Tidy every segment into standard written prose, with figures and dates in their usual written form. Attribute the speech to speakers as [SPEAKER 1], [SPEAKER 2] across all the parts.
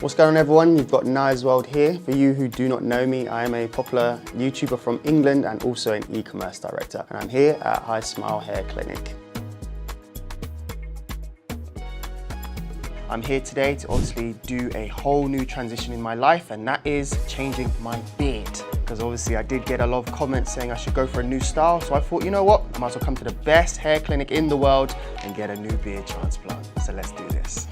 [SPEAKER 1] What's going on everyone, you've got Nice World here. For you who do not know me, I am a popular YouTuber from England and also an e-commerce director. And I'm here at High Smile Hair Clinic. I'm here today to obviously do a whole new transition in my life, and that is changing my beard. Because obviously I did get a lot of comments saying I should go for a new style, so I thought, you know what, I might as well come to the best hair clinic in the world and get a new beard transplant. So let's do this.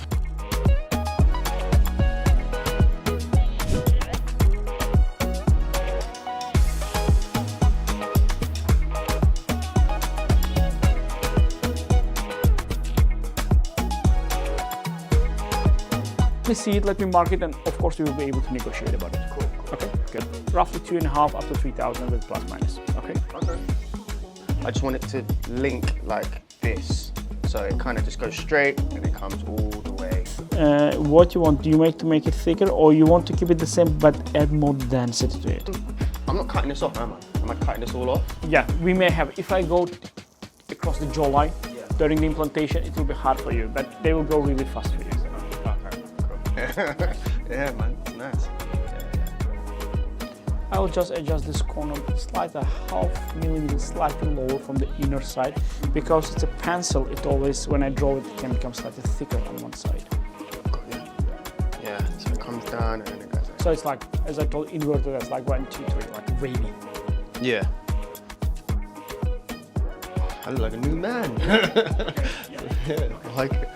[SPEAKER 2] Let me see it, let me mark it, and of course we will be able to negotiate about it.
[SPEAKER 1] Cool.
[SPEAKER 2] Okay, good. Roughly 2.5 up to 3,000 with plus minus. Okay.
[SPEAKER 1] Okay. I just want it to link like this. So it kind of just goes straight and it comes all the way.
[SPEAKER 2] What you want? Do you make it thicker, or you want to keep it the same but add more density to it?
[SPEAKER 1] I'm not cutting this off, am I? Am I cutting this all off?
[SPEAKER 2] Yeah, we may have. If I go across the jawline during the implantation, it will be hard for you, but they will go really fast for you.
[SPEAKER 1] Yeah, man, it's nice.
[SPEAKER 2] I will just adjust this corner slightly, 0.5 millimeter slightly lower from the inner side, because it's a pencil. It always, when I draw it, it can become slightly thicker on one side.
[SPEAKER 1] Yeah, so it comes down and then it goes.
[SPEAKER 2] So it's like, as I told, inverted. That's like 1, 2, 3, like wavy.
[SPEAKER 1] Yeah. I look like a new man. Yeah, I like it.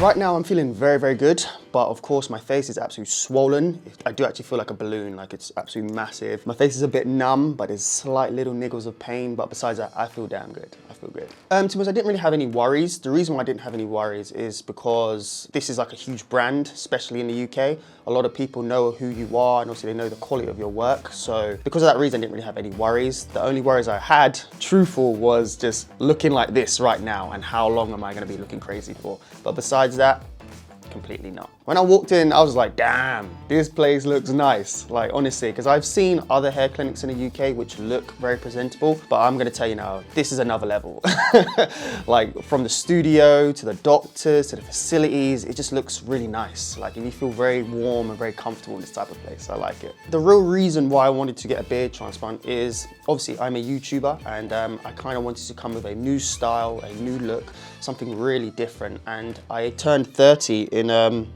[SPEAKER 1] Right now I'm feeling very, very good, but of course my face is absolutely swollen. I do actually feel like a balloon, like it's absolutely massive. My face is a bit numb, but there's slight little niggles of pain, but besides that, I feel damn good. I feel good. To be honest, I didn't really have any worries. The reason why I didn't have any worries is because this is like a huge brand, especially in the UK. A lot of people know who you are, and also they know the quality of your work. So because of that reason, I didn't really have any worries. The only worries I had, truthful, was just looking like this right now, and how long am I gonna be looking crazy for? But besides that, completely not. When I walked in, I was like, damn, this place looks nice. Like, honestly, because I've seen other hair clinics in the UK which look very presentable, but I'm gonna tell you now, this is another level. Like, from the studio to the doctors to the facilities, it just looks really nice. Like, and you feel very warm and very comfortable in this type of place. I like it. The real reason why I wanted to get a beard transplant is, obviously, I'm a YouTuber, and I kind of wanted to come with a new style, a new look, something really different. And I turned 30 in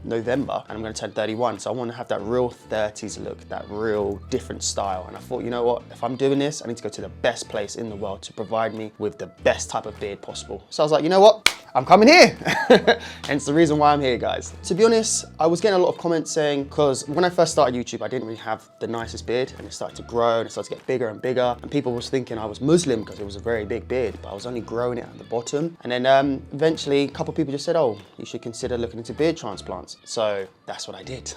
[SPEAKER 1] November, and I'm going to turn 31, so I want to have that real 30s look, that real different style. And I thought, you know what, if I'm doing this, I need to go to the best place in the world to provide me with the best type of beard possible. So I was like, you know what, I'm coming here. Hence the reason why I'm here, guys. To be honest, I was getting a lot of comments saying, because when I first started YouTube, I didn't really have the nicest beard, and it started to grow and it started to get bigger and bigger, and people was thinking I was Muslim because it was a very big beard, but I was only growing it at the bottom. And then eventually a couple of people just said, oh, you should consider looking into beard transplants. So that's what I did.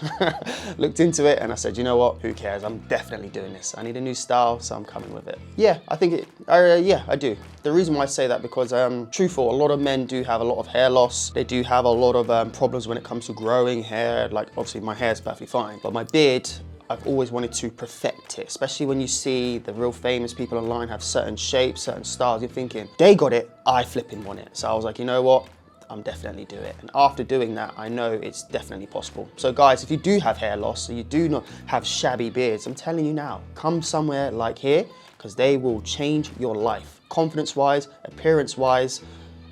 [SPEAKER 1] Looked into it and I said, you know what, who cares? I'm definitely doing this. I need a new style, so I'm coming with it. Yeah, I think yeah, I do. The reason why I say that, because truthful, a lot of men do have a lot of hair loss. They do have a lot of problems when it comes to growing hair. Like, obviously my hair is perfectly fine, but my beard, I've always wanted to perfect it, especially when you see the real famous people online have certain shapes, certain styles. You're thinking, they got it, I flipping want it. So I was like, you know what? I'm definitely do it. And after doing that, I know it's definitely possible. So guys, if you do have hair loss, or you do not have shabby beards, I'm telling you now, come somewhere like here, because they will change your life. Confidence-wise, appearance-wise,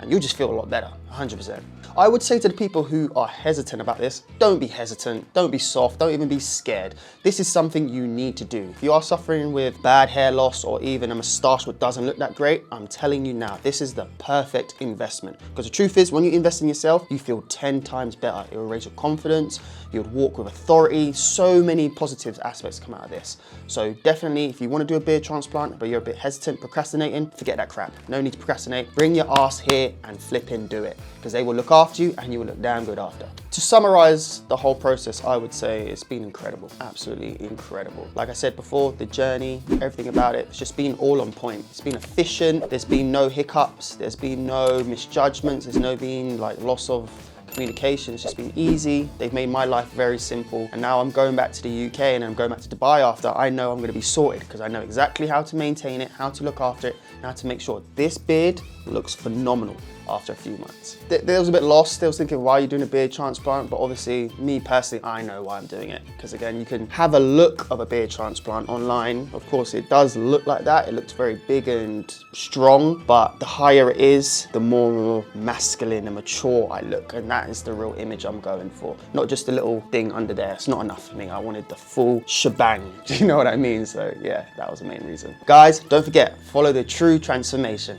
[SPEAKER 1] and you'll just feel a lot better. 100%. I would say to the people who are hesitant about this, don't be hesitant, don't be soft, don't even be scared. This is something you need to do. If you are suffering with bad hair loss or even a moustache that doesn't look that great, I'm telling you now, this is the perfect investment. Because the truth is, when you invest in yourself, you feel 10 times better. It will raise your confidence, you would walk with authority, so many positive aspects come out of this. So definitely, if you want to do a beard transplant, but you're a bit hesitant, procrastinating, forget that crap. No need to procrastinate. Bring your ass here and flipping do it, because they will look after you and you will look damn good after. To summarize the whole process, I would say it's been incredible, absolutely incredible. Like I said before, the journey, everything about it, it's just been all on point. It's been efficient, there's been no hiccups, there's been no misjudgments, there's no been like loss of communication. It's just been easy. They've made my life very simple. And now I'm going back to the UK and I'm going back to Dubai after. I know I'm going to be sorted because I know exactly how to maintain it, how to look after it, and how to make sure this beard looks phenomenal after a few months. They was a bit lost. They was thinking, why are you doing a beard transplant? But obviously, me personally, I know why I'm doing it. Because again, you can have a look of a beard transplant online. Of course, it does look like that. It looks very big and strong, but the higher it is, the more masculine and mature I look. And that is the real image I'm going for. Not just a little thing under there. It's not enough for me. I wanted the full shebang. Do you know what I mean? So yeah, that was the main reason. Guys, don't forget, follow the true transformation.